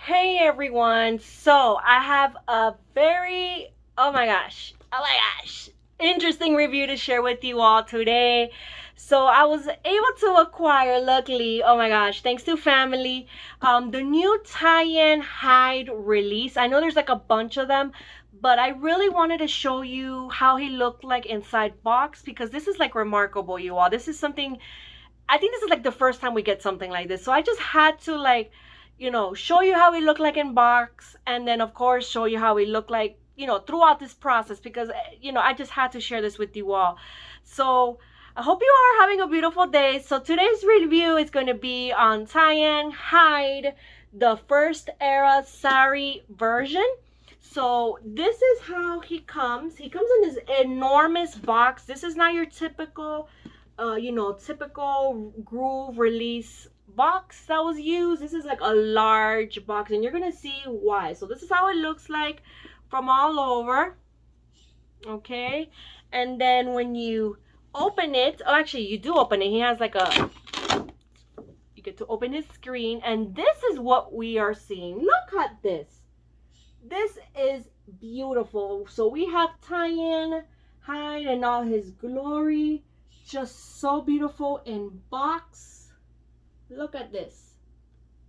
Hey everyone, so I have a very, interesting review to share with you all today. So I was able to acquire, luckily, thanks to family, the new Taeyang Hide release. I know there's like a bunch of them, but I really wanted to show you how he looked like inside box because this is like remarkable, you all. This is something I think this is like the first time we get something like this. So I just had to show you how he looked like in box and then of course show you how he looked like, throughout this process because I just had to share this with you all. So I hope you are having a beautiful day. So today's review is going to be on Taeyang Hide, the first era Sari version. So this is how he comes. He comes in this enormous box. This is not your typical typical groove release box that was used. This is like a large box and you're gonna see why. So this is how it looks like from all over. Okay, and then when you open it, oh actually you do open it, he has like you get to open his screen and this is what we are seeing. Look at this. This is beautiful. So we have Taeyang Hide in all his glory, just so beautiful in box. Look at this,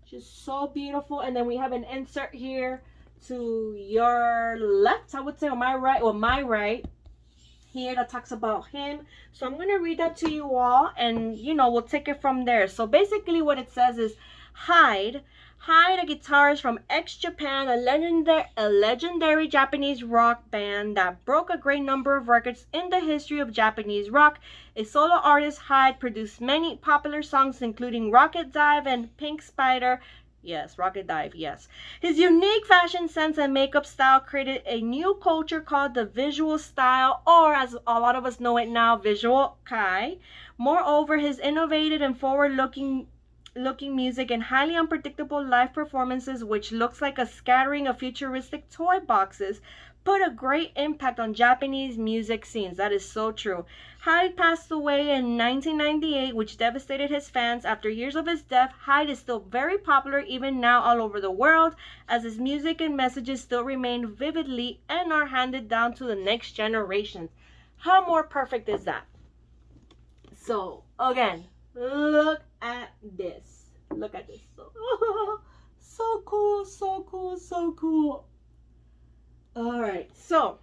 just so beautiful. And then we have an insert here to your left, I would say, or my right, or my right here, that talks about him. So I'm going to read that to you all and we'll take it from there. So basically what it says is Hide, a guitarist from ex-Japan, a legendary Japanese rock band that broke a great number of records in the history of Japanese rock. A solo artist, Hyde produced many popular songs including Rocket Dive and Pink Spider. Yes, Rocket Dive, yes. His unique fashion sense and makeup style created a new culture called the visual style, or as a lot of us know it now, visual Kai. Moreover, his innovative and forward-looking music and highly unpredictable live performances, which looks like a scattering of futuristic toy boxes, put a great impact on Japanese music scenes. That is so true. Hyde passed away in 1998, which devastated his fans. After years of his death, Hyde is still very popular even now all over the world, as his music and messages still remain vividly and are handed down to the next generations. How more perfect is that? So, again, look at this. Look at this. So cool, so cool, so cool. All right, so,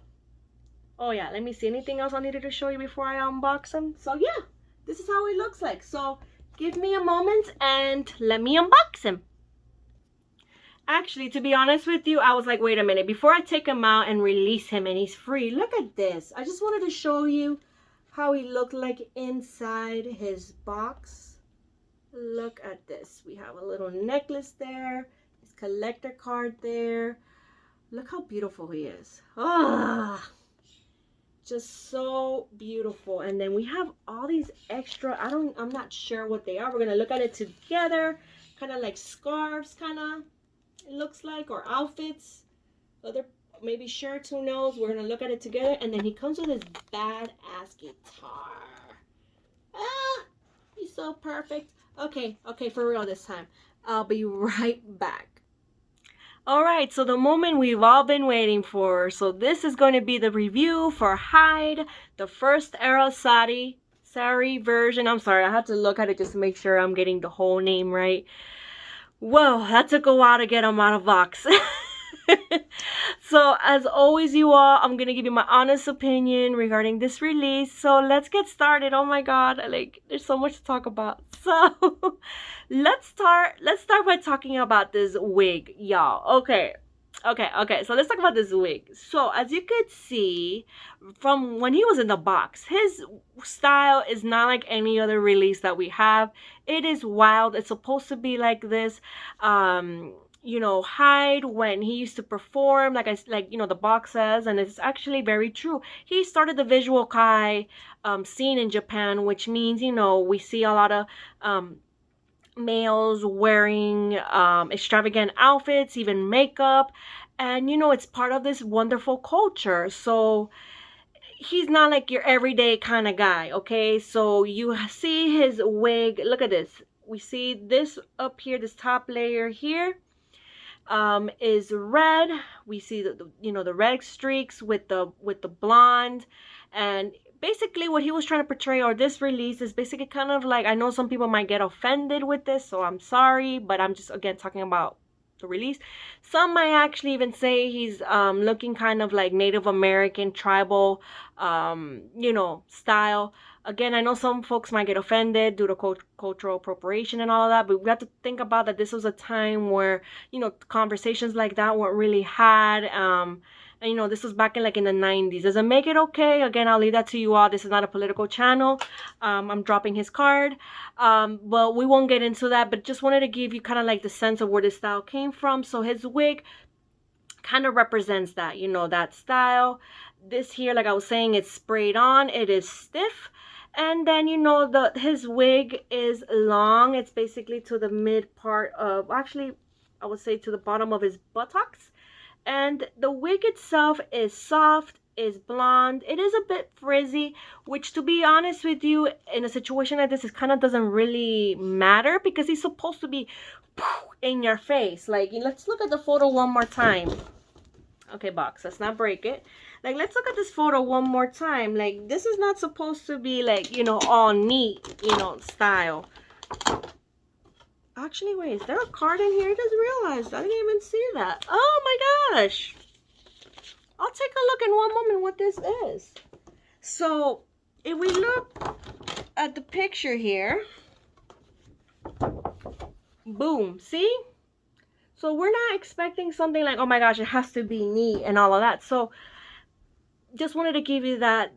oh yeah, let me see. Anything else I needed to show you before I unbox them? So yeah, this is how it looks like. So give me a moment and let me unbox him. Actually, to be honest with you, I was like, wait a minute. Before I take him out and release him and he's free, look at this. I just wanted to show you how he looked like inside his box. Look at this. We have a little necklace there, his collector card there. Look how beautiful he is. Ah, just so beautiful. And then we have all these extra, I'm not sure what they are. We're gonna look at it together. Kind of like scarves, it looks like, or outfits. Other maybe shirts, who knows. We're gonna look at it together. And then he comes with his badass guitar. Ah, he's so perfect. Okay, for real this time. I'll be right back. All right, so the moment we've all been waiting for. So this is going to be the review for Hyde, the first era Sari version. I'm sorry, I had to look at it just to make sure I'm getting the whole name right. Whoa, that took a while to get them out of box. So as always, you all, I'm gonna give you my honest opinion regarding this release. So let's get started. Oh my god, there's so much to talk about. So let's start by talking about this wig, y'all. Okay, so let's talk about this wig. So as you could see from when he was in the box, his style is not like any other release that we have. It is wild. It's supposed to be like this. Hyde, when he used to perform, like the box says, and it's actually very true. He started the visual Kai scene in Japan, which means, we see a lot of males wearing extravagant outfits, even makeup, and it's part of this wonderful culture. So he's not like your everyday kind of guy, okay? So you see his wig. Look at this. We see this up here, this top layer here. is red. We see the red streaks with the blonde, and basically what he was trying to portray, or this release is basically kind of like, I know some people might get offended with this, so I'm sorry, but I'm just again talking about the release. Some might actually even say he's looking kind of like Native American tribal style. Again, I know some folks might get offended due to cultural appropriation and all of that, but we have to think about that this was a time where, conversations like that weren't really had. And this was back in like in the 90s. Does it make it okay? Again, I'll leave that to you all. This is not a political channel. I'm dropping his card. But we won't get into that, but just wanted to give you kind of like the sense of where this style came from. So his wig kind of represents that, that style. This here, like I was saying, it's sprayed on. It is stiff. And then, his wig is long. It's basically to the mid part of, actually, I would say to the bottom of his buttocks. And the wig itself is soft, is blonde. It is a bit frizzy, which, to be honest with you, in a situation like this, it kind of doesn't really matter because he's supposed to be in your face. Like, let's look at the photo one more time. Okay, box, let's not break it. Like, let's look at this photo one more time. Like, this is not supposed to be like, all neat, style. Actually, wait, is there a card in here? I just realized. I didn't even see that. Oh my gosh. I'll take a look in one moment what this is. So, if we look at the picture here. Boom. See? So, we're not expecting something like, oh my gosh, it has to be neat and all of that. So, just wanted to give you that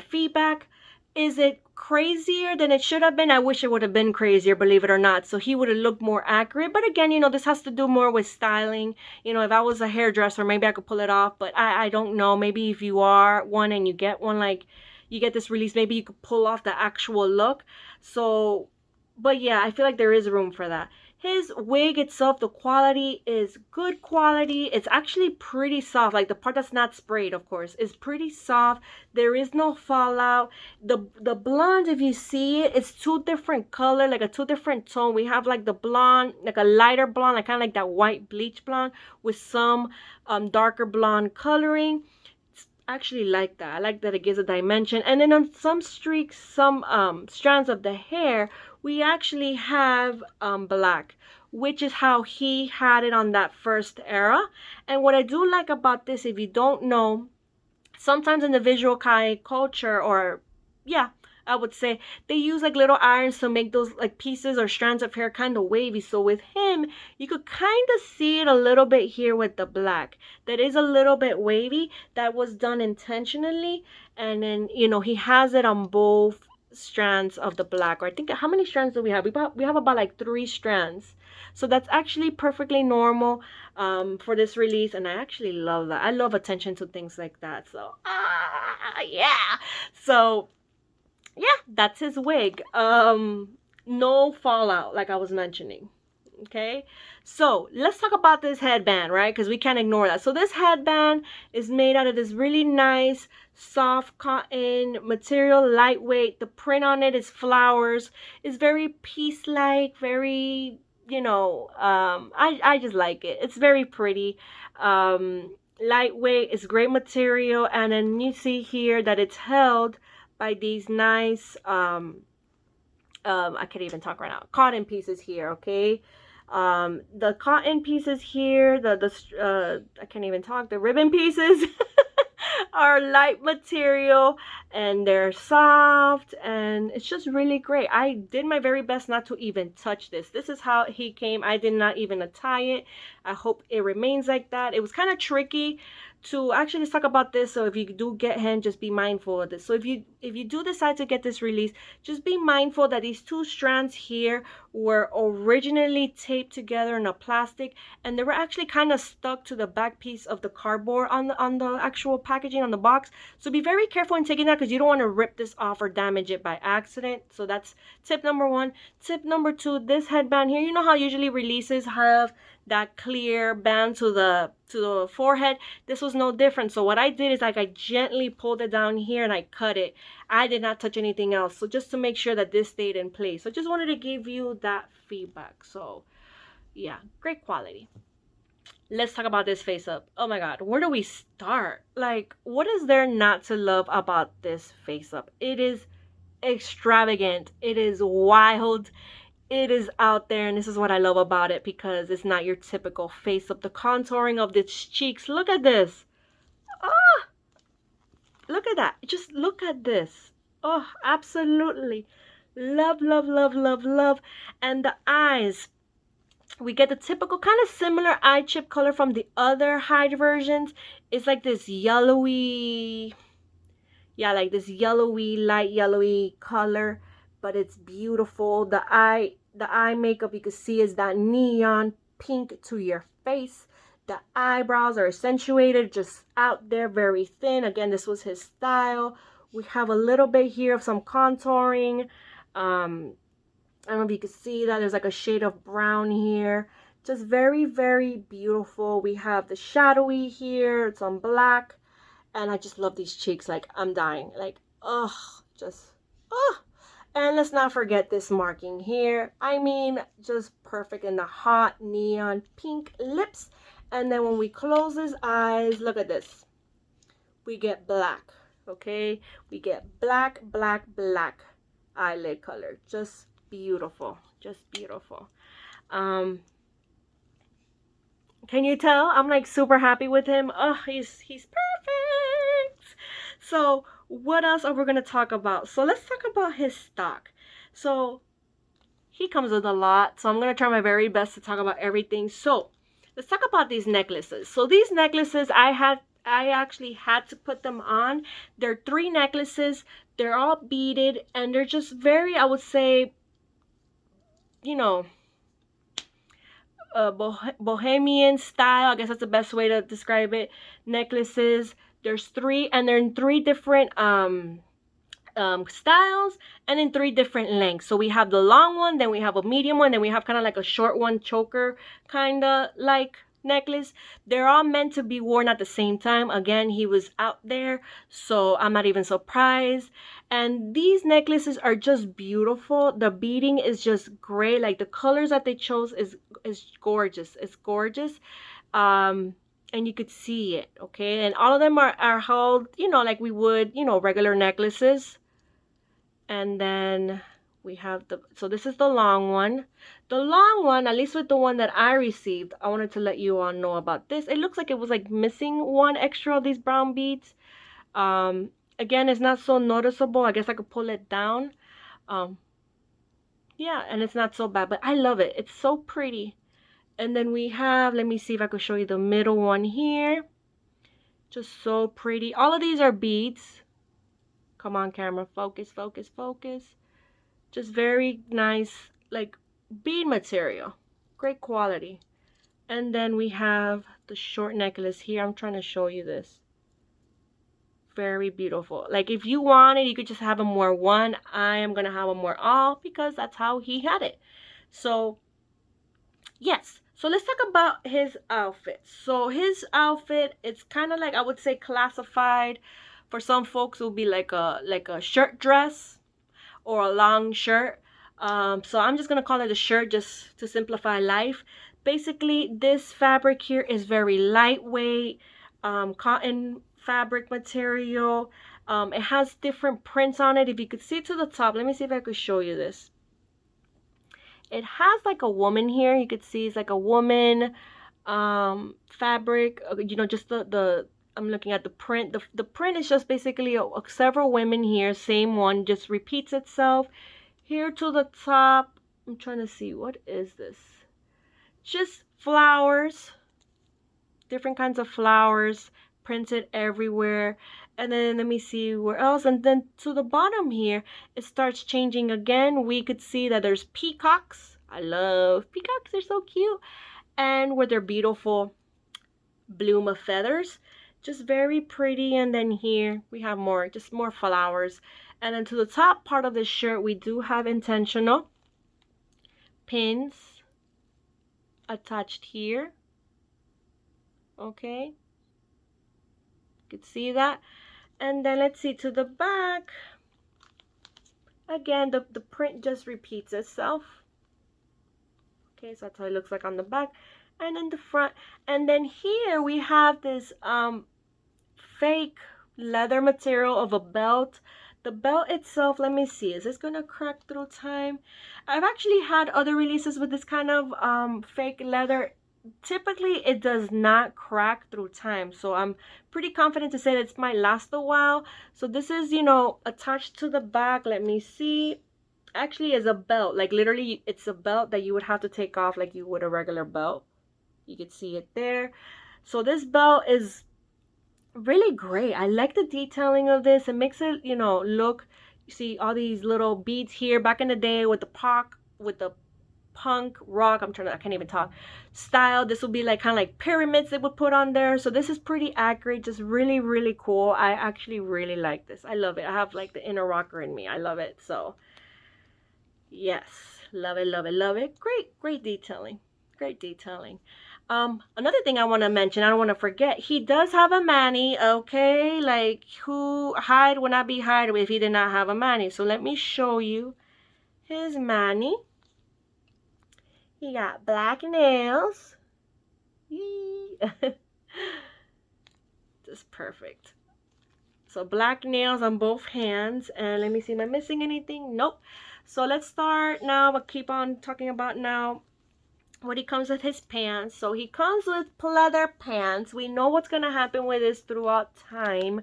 feedback. Is it crazier than it should have been? I wish it would have been crazier, believe it or not. So he would have looked more accurate. But again, this has to do more with styling. If I was a hairdresser, maybe I could pull it off. But I don't know. Maybe if you are one and you get one, like you get this release, maybe you could pull off the actual look. So, but yeah, I feel like there is room for that. His wig itself, the quality is good quality. It's actually pretty soft. Like the part that's not sprayed, of course, is pretty soft. There is no fallout. The blonde, if you see it, it's two different color, like a two different tone. We have like the blonde, like a lighter blonde, like kind of like that white bleach blonde with some darker blonde coloring. I actually like that. I like that it gives a dimension. And then on some streaks, some strands of the hair, we actually have black, which is how he had it on that first era. And what I do like about this, if you don't know, sometimes in the visual Kai culture, or yeah, I would say they use like little irons to make those like pieces or strands of hair kind of wavy. So with him, you could kind of see it a little bit here with the black. That is a little bit wavy. That was done intentionally. And then, he has it on both strands of the black. Or I think, how many strands do we have? We have about like 3 strands. So that's actually perfectly normal for this release. And I actually love that. I love attention to things like that. So, yeah. So, yeah, that's his wig. No fallout, like I was mentioning. Okay, so let's talk about this headband, right? Because we can't ignore that. So this headband is made out of this really nice soft cotton material, lightweight. The print on it is flowers. It's very peace-like, very, I just like it. It's very pretty. Lightweight. It's great material. And then you see here that it's held by these nice I can't even talk right now, cotton pieces here. Okay, the cotton pieces here, I can't even talk, the ribbon pieces are light material and they're soft, and it's just really great. I did my very best not to even touch this. This is how he came. I did not even tie it. I hope it remains like that. It was kind of tricky to actually, let's talk about this. So if you do get him, just be mindful of this. So if you do decide to get this release, just be mindful that these 2 strands here were originally taped together in a plastic, and they were actually kind of stuck to the back piece of the cardboard on the actual packaging on the box. So be very careful in taking that, because you don't want to rip this off or damage it by accident. So that's tip number 1. Tip number 2, this headband here, you know how usually releases have that clear band to the forehead? This was no different. So what I did is, like, I gently pulled it down here and I cut it. I did not touch anything else, so just to make sure that this stayed in place. So just wanted to give you that feedback. So yeah, great quality. Let's talk about this face up. Oh my god, where do we start? Like, what is there not to love about this face up? It is extravagant, it is wild, it is out there, and this is what I love about it, because it's not your typical face up. The contouring of the cheeks, look at this. Ah, look at that. Just look at this. Oh, absolutely. Love, love, love, love, love. And the eyes, we get the typical kind of similar eye chip color from the other hide versions. It's like this yellowy, yeah, like this yellowy, light yellowy color, but it's beautiful. The eye makeup, you can see, is that neon pink to your face. The eyebrows are accentuated, just out there, very thin. Again, this was his style. We have a little bit here of some contouring. I don't know if you can see that. There's like a shade of brown here. Just very, very beautiful. We have the shadowy here. It's on black. And I just love these cheeks. Like, I'm dying. Like, oh, just, oh. And let's not forget this marking here. I mean, just perfect in the hot neon pink lips. And then when we close his eyes, look at this. We get black, okay? We get black, black, black eyelid color. Just beautiful. Just beautiful. Can you tell? I'm like super happy with him. Oh, he's perfect. So what else are we going to talk about? So let's talk about his stock. So he comes with a lot. So I'm going to try my very best to talk about everything. So let's talk about these necklaces. So these necklaces, I actually had to put them on. They're 3 necklaces. They're all beaded, and they're just very, I would say, you know, bohemian style. I guess that's the best way to describe it. Necklaces. There's 3, and they're in 3 different styles, and in 3 different lengths. So we have the long one, then we have a medium one, then we have kind of like a short one, choker kind of like necklace. They're all meant to be worn at the same time. Again, he was out there, so I'm not even surprised. And these necklaces are just beautiful. The beading is just great. Like, the colors that they chose is gorgeous. It's gorgeous. And you could see it, okay? And all of them are held, like we would, regular necklaces. And then we have so this is the long one. The long one, at least with the one that I received, I wanted to let you all know about this. It looks like it was like missing one extra of these brown beads. Again, it's not so noticeable. I guess I could pull it down. Yeah, and it's not so bad, but I love it. It's so pretty. And then we have, let me see if I could show you the middle one here. Just so pretty. All of these are beads. Come on, camera, focus, focus, focus. Just very nice, like, bead material. Great quality. And then we have the short necklace here. I'm trying to show you this. Very beautiful. Like, if you wanted, you could just have him wear one. I am going to have him wear all, because that's how he had it. So, yes. So let's talk about his outfit. So his outfit, it's kind of like, I would say, classified. For some folks, it would be like a shirt dress or a long shirt. So I'm just gonna call it a shirt just to simplify life. Basically, this fabric here is very lightweight, cotton fabric material. It has different prints on it. If you could see to the top, let me see if I could show you this. It has like a woman here. You could see it's like a woman fabric. Just the I'm looking at the print. The print is just basically several women here. Same one, just repeats itself. Here to the top, I'm trying to see, what is this? Just flowers. Different kinds of flowers printed everywhere. And then let me see where else. And then to the bottom here, it starts changing again. We could see that there's peacocks. I love peacocks. They're so cute. And with their beautiful bloom of feathers. Just very pretty. And then here we have more flowers. And then to the top part of the shirt, we do have intentional pins attached here. Okay. You can see that. And then let's see to the back. Again, the print just repeats itself. Okay, so that's how it looks like on the back and in the front. And then here we have this fake leather material of a belt. The belt itself, let me see, is this gonna crack through time? I've actually had other releases with this kind of fake leather. Typically it does not crack through time, so I'm pretty confident to say that it might last a while. So this is, you know, attached to the back. Let me see. Actually is a belt, like literally it's a belt that you would have to take off like you would a regular belt. You can see it there. So this belt is really great. I like the detailing of this. It makes it, you know, look, you see all these little beads here. Back in the day with the punk rock, I can't even talk, style, this will be like kind of like pyramids they would put on there. So this is pretty accurate, just really, really cool. I actually really like this. I love it. I have like the inner rocker in me. I love it. So yes, love it, love it, love it. Great detailing. Great detailing. Another thing I want to mention, I don't want to forget, he does have a mani, okay? Like, who Hyde would not be Hyde if he did not have a mani. So let me show you his mani. He got black nails. Just perfect. So black nails on both hands. And let me see, am I missing anything? Nope. So let's start now, but keep on talking about now what he comes with his pants. So he comes with pleather pants. We know what's going to happen with this throughout time.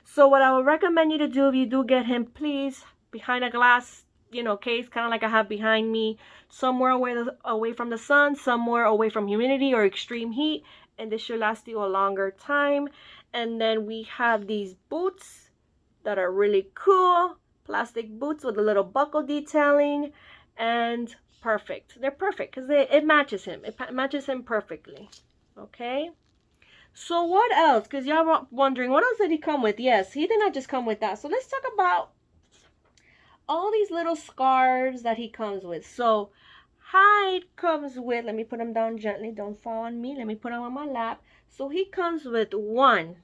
So what I would recommend you to do if you do get him, please, behind a glass, you know, case, kind of like I have behind me, somewhere away from the sun, somewhere away from humidity or extreme heat, and this should last you a longer time. And then we have these boots that are really cool, plastic boots with a little buckle detailing, and perfect. They're perfect because it matches him. It matches him perfectly. Okay. So what else? Because y'all were wondering, what else did he come with? Yes, he did not just come with that. So let's talk about all these little scarves that he comes with. So Hyde comes with, let me put him down gently. Don't fall on me. Let me put him on my lap. So he comes with 1,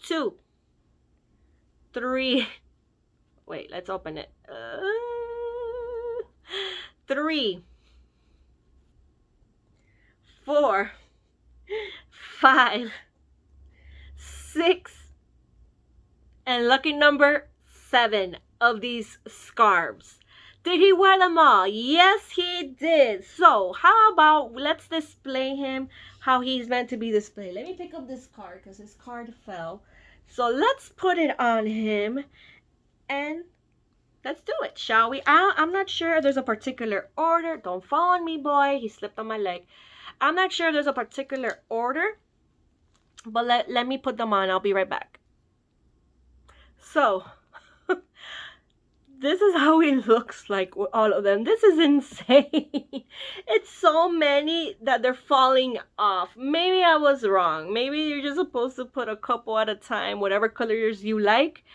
2, 3. Wait, let's open it. 3, 4, 5, 6, and lucky number 7 of these scarves. Did he wear them all? Yes, he did. So how about let's display him how he's meant to be displayed. Let me pick up this card because his card fell. So let's put it on him and let's do it, shall we? I'm not sure there's a particular order. Don't fall on me, boy. He slipped on my leg. I'm not sure there's a particular order, but let me put them on. I'll be right back. So this is how he looks like with all of them. This is insane. It's so many that they're falling off. Maybe I was wrong. Maybe you're just supposed to put a couple at a time, whatever colors you like,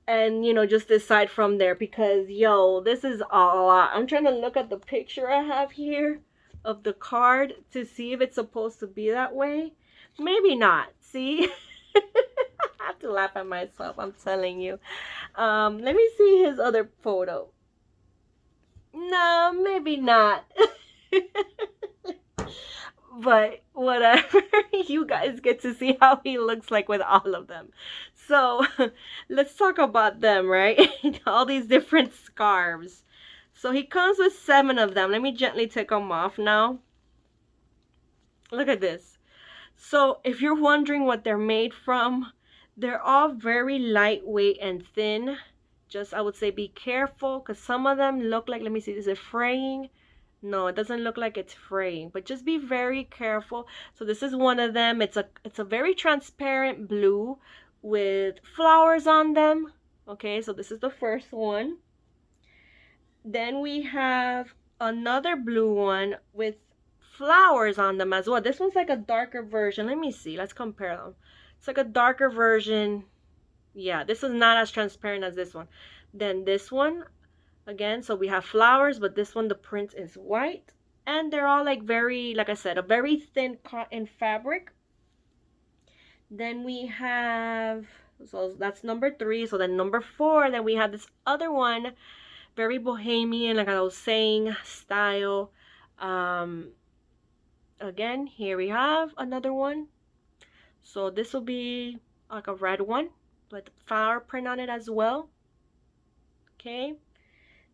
and, you know, just decide from there, because, yo, this is a lot. I'm trying to look at the picture I have here of the card to see if it's supposed to be that way. Maybe not. See? I have to laugh at myself, I'm telling you. Let me see his other photo. No, maybe not. But whatever. You guys get to see how he looks like with all of them. So let's talk about them, right? All these different scarves. So he comes with 7 of them. Let me gently take them off now. Look at this. So if you're wondering what they're made from, they're all very lightweight and thin. Just, I would say, be careful because some of them look like, let me see, is it fraying? No, it doesn't look like it's fraying, but just be very careful. So this is one of them. It's a very transparent blue with flowers on them. Okay, so this is the first one. Then we have another blue one with flowers on them as well. This one's like a darker version. Let me see. Let's compare them. It's like a darker version. Yeah, this is not as transparent as this one. Then this one, again, so we have flowers, but this one, the print is white. And they're all like very, like I said, a very thin cotton fabric. Then we have, so that's number 3. So then number 4, then we have this other one, very bohemian, like I was saying, style. Again, here we have another one. So this will be like a red one with flower print on it as well. Okay.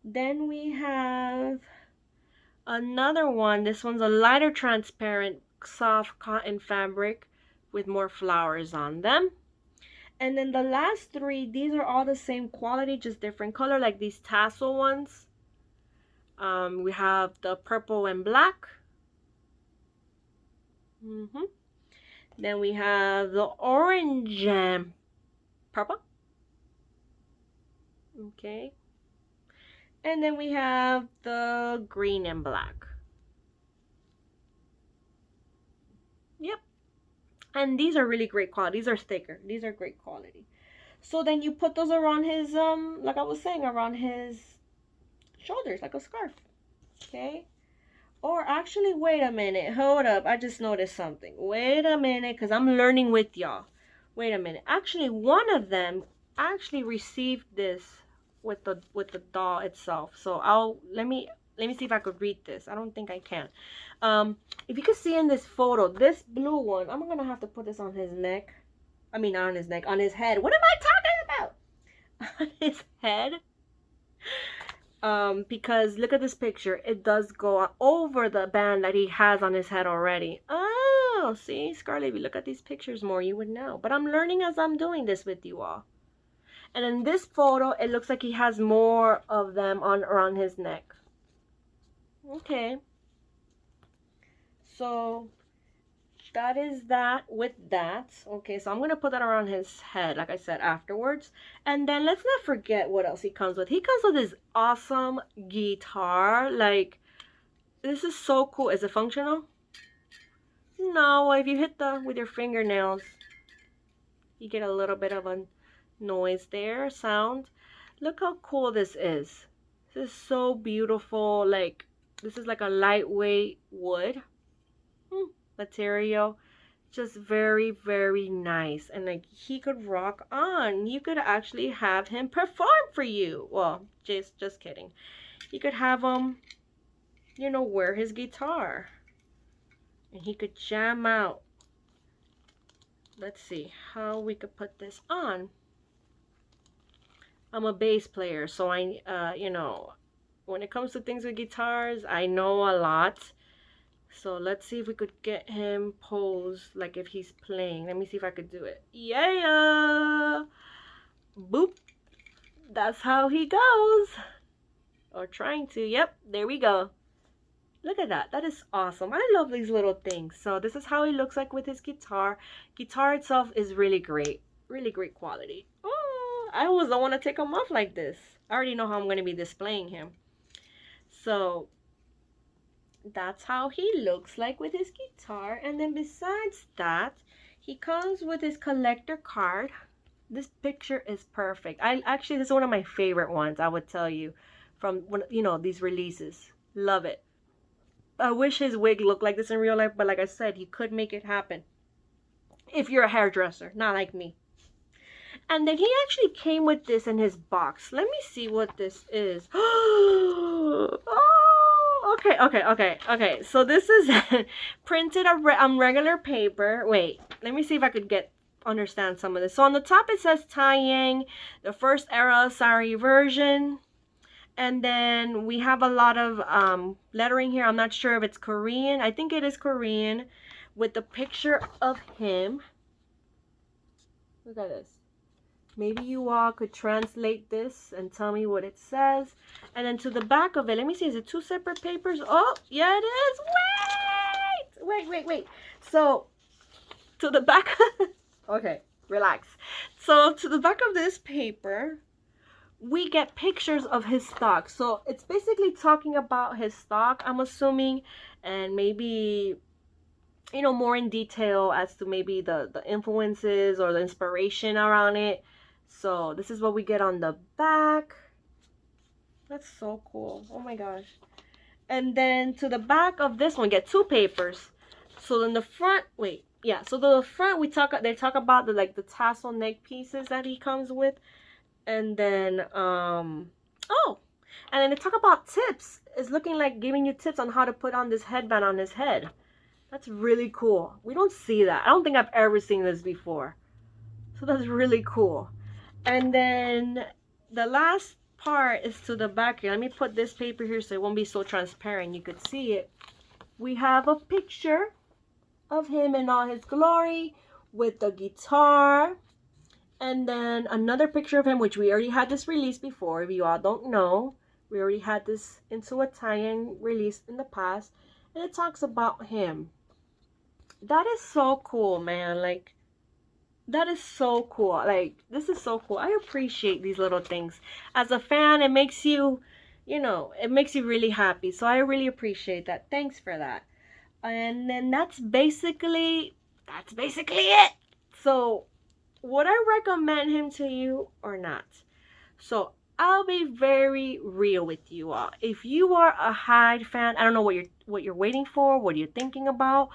Then we have another one. This one's a lighter transparent soft cotton fabric with more flowers on them. And then the last three, these are all the same quality, just different color, like these tassel ones. We have the purple and black. Then we have the orange and purple. Okay. And then we have the green and black. Yep. And these are really great quality. These are thicker. These are great quality. So then you put those around his, like I was saying, around his shoulders, like a scarf. Okay. Or actually, wait a minute. Hold up. I just noticed something. Wait a minute, because I'm learning with y'all. Wait a minute. Actually, one of them actually received this with the doll itself. So let me see if I could read this. I don't think I can. If you can see in this photo, this blue one, I'm gonna have to put this on his neck. I mean, not on his neck, on his head. What am I talking about? On his head. Because look at this picture. It does go over the band that he has on his head already. Oh, see, Scarlett, if you look at these pictures more, you would know. But I'm learning as I'm doing this with you all. And in this photo, it looks like he has more of them on around his neck. Okay. So that is that with that. Okay, so I'm going to put that around his head, like I said, afterwards. And then let's not forget what else he comes with. He comes with this awesome guitar. Like, this is so cool. Is it functional? No, if you hit with your fingernails, you get a little bit of a noise there, sound. Look how cool this is. This is so beautiful. Like, this is like a lightweight wood material. Just very, very nice. And like, he could rock on. You could actually have him perform for you. Well, just kidding. You could have him, you know, wear his guitar. And he could jam out. Let's see how we could put this on. I'm a bass player, so I, you know, when it comes to things with guitars, I know a lot. So let's see if we could get him posed like if he's playing. Let me see if I could do it. Yeah! Boop! That's how he goes. Or trying to. Yep, there we go. Look at that. That is awesome. I love these little things. So this is how he looks like with his guitar. Guitar itself is really great. Really great quality. Oh, I always don't want to take him off like this. I already know how I'm going to be displaying him. So that's how he looks like with his guitar. And then besides that, he comes with his collector card. This picture is perfect. Actually, this is one of my favorite ones, I would tell you, from, you know, these releases. Love it. I wish his wig looked like this in real life, but like I said, you could make it happen if you're a hairdresser, not like me. And then he actually came with this in his box. Let me see what this is. Oh, okay. So this is printed on regular paper. Wait, let me see if I could understand some of this. So on the top it says Taeyang, the first era Sari version. And then we have a lot of lettering here. I'm not sure if it's Korean. I think it is Korean, with the picture of him. Look at this. Maybe you all could translate this and tell me what it says. And then to the back of it, let me see, is it two separate papers? Oh, yeah, it is. Wait. So to the back, okay, relax. So to the back of this paper, we get pictures of his stock. So it's basically talking about his stock, I'm assuming, and maybe, you know, more in detail as to maybe the influences or the inspiration around it. So this is what we get on the back. That's so cool. Oh my gosh. And then to the back of this one, get two papers. So in the front, wait, yeah. So the front, they talk about the tassel neck pieces that he comes with. And then, oh, And then they talk about tips. It's looking like giving you tips on how to put on this headband on his head. That's really cool. We don't see that. I don't think I've ever seen this before. So that's really cool. And then the last part is to the back here. Let me put this paper here so it won't be so transparent. You could see it. We have a picture of him in all his glory with the guitar. And then another picture of him, which we already had this release before. If you all don't know, we already had this into a Taeyang release in the past. And it talks about him. That is so cool, man. Like, that is so cool. Like, this is so cool. I appreciate these little things. As a fan, it makes you, it makes you really happy. So I really appreciate that. Thanks for that. And then that's basically it. So would I recommend him to you or not? So I'll be very real with you all. If you are a Hyde fan, I don't know what you're waiting for, what you're thinking about.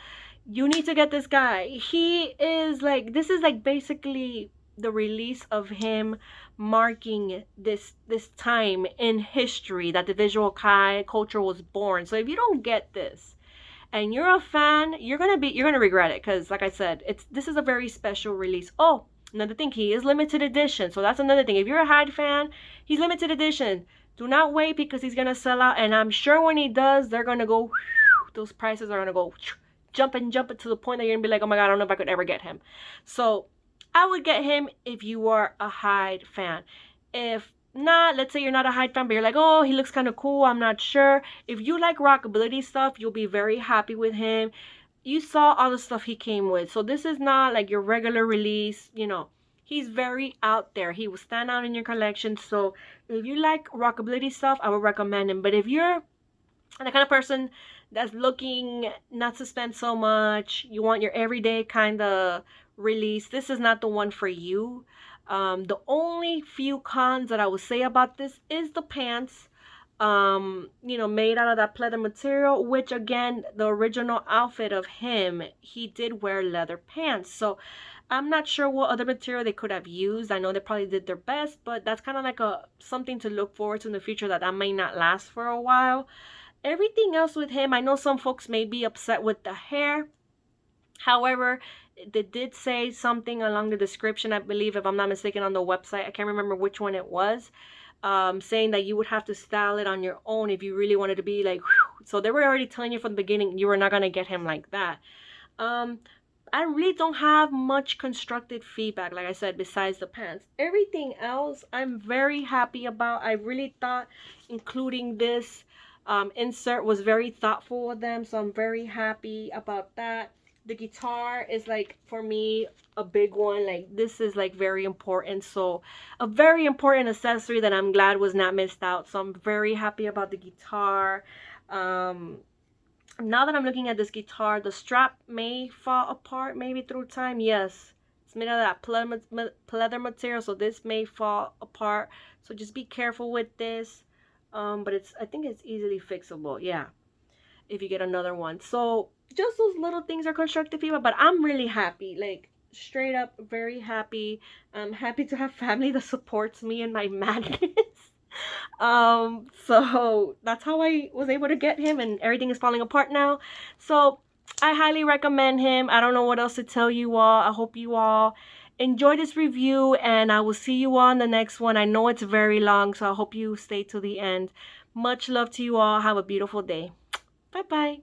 You need to get this guy. He is like, this is like basically the release of him marking this time in history that the visual Kai culture was born. So if you don't get this and you're a fan, you're gonna regret it, because like I said, this is a very special release. Oh, another thing, he is limited edition. So that's another thing. If you're a Hyde fan, he's limited edition. Do not wait, because he's gonna sell out, and I'm sure when he does, they're gonna go, those prices are gonna go jump it to the point that you're gonna be like, oh my god, I don't know if I could ever get him. So I would get him if you are a Hyde fan. If not, let's say you're not a Hyde fan, but you're like, oh, he looks kind of cool, I'm not sure. If you like rockabilly stuff, you'll be very happy with him. You saw all the stuff he came with. So this is not like your regular release, He's very out there. He will stand out in your collection. So if you like rockabilly stuff, I would recommend him. But if you're the kind of person that's looking not to spend so much, you want your everyday kind of release, this is not the one for you. The only few cons that I would say about this is the pants, made out of that pleather material, which again, the original outfit of him, he did wear leather pants. So I'm not sure what other material they could have used. I know they probably did their best, but that's kind of like something to look forward to in the future, that may not last for a while. Everything else with him, I know some folks may be upset with the hair. However, they did say something along the description, I believe, if I'm not mistaken, on the website. I can't remember which one it was. Saying that you would have to style it on your own if you really wanted to be like, whew. So they were already telling you from the beginning you were not going to get him like that. I really don't have much constructive feedback, like I said, besides the pants. Everything else I'm very happy about. I really thought including this insert was very thoughtful of them, so I'm very happy about that. The guitar is, like, for me, a big one. Like, this is like very important, so a very important accessory that I'm glad was not missed out. So I'm very happy about the guitar. Now that I'm looking at this guitar, the strap may fall apart maybe through time. Yes, it's made out of that pleather material, so this may fall apart, so just be careful with this. But I think it's easily fixable, yeah, if you get another one. So just those little things are constructive feedback, but I'm really happy, like straight up very happy. I'm happy to have family that supports me in my madness. So that's how I was able to get him, and everything is falling apart now. So I highly recommend him. I don't know what else to tell you all. I hope you all enjoy this review, and I will see you all on the next one. I know it's very long, so I hope you stay to the end. Much love to you all. Have a beautiful day. Bye bye.